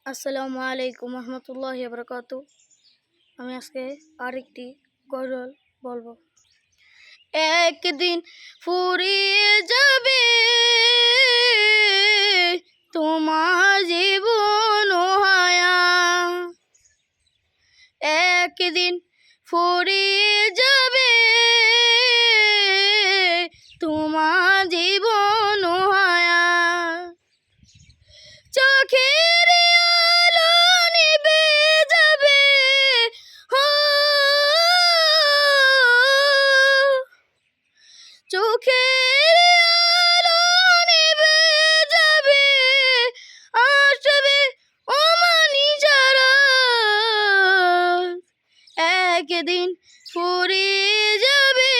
আসসালামু আলাইকুম রহমতুল্লাহি বারাকাতু। আমি আজকে আরেকটি গজল বলবো। একদিন ফুরিয়ে যাবে তোমার জীবন হায়া, একদিন ফুরিয়ে যাবে তোমার জীবন হায়া। চোখের আলো নিভে যাবে, চোখের আলো নিভে যাবে, আসবে অমানি যারা। একদিন ফুরিয়ে যাবে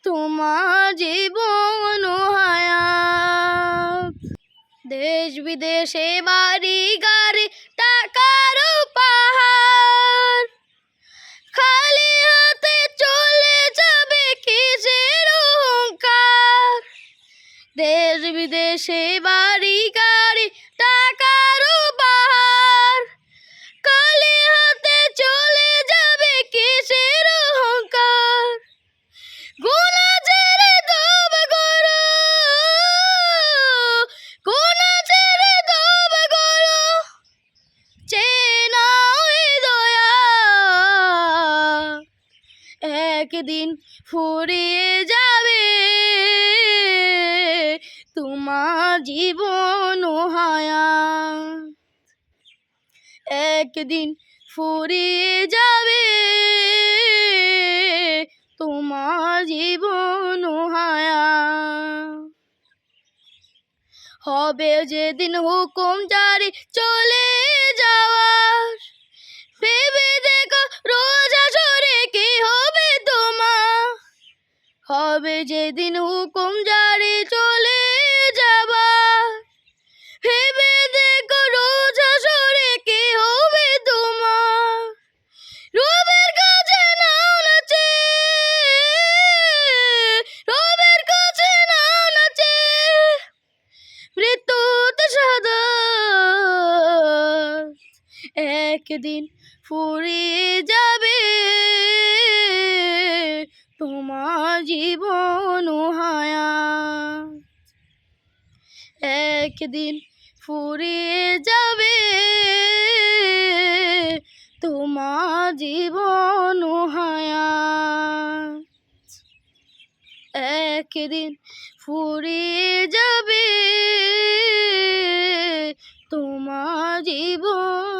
তোমার জীবন হায়াত। দেশ বিদেশে বাড়ি গাড়ি টাকার পাহাড়, খালি হাতে চলে যাবে কিসের অহংকার। দেশ বিদেশে বাড়ি গাড়ি টাকার পাহাড়, খালি হাতে চলে যাবে কিসের অহংকার। গুনাহ ছেড়ে তওবা করো, গুনাহ ছেড়ে তওবা করো, চেয়ে নাও এই দয়া। একদিন ফুরিয়ে যাবে তোমার জীবন হায়াত, একদিন ফুরিয়ে যাবে তোমার জীবন হায়াত। হবে যেদিন হুকুম জারি চলে যাওয়ার, ভেবে দেখো রোজ হাসরে কি হবে তোমার। হবে যেদিন হুকুম জারি চলে যাবার, ভেবে দেখো রোজ হাসরে কি হবে তোমার। রবের কাছে নাও না চেয়ে, রবের কাছে নাও না চেয়ে, মৃত্যুতে শাহাদাত। একদিন ফুরিয়ে যাবে তোমার জীবন হায়াত, একদিন ফুরিয়ে যাবে তোমার জীবন হায়াত, একদিন ফুরিয়ে যাবে তোমার জীবন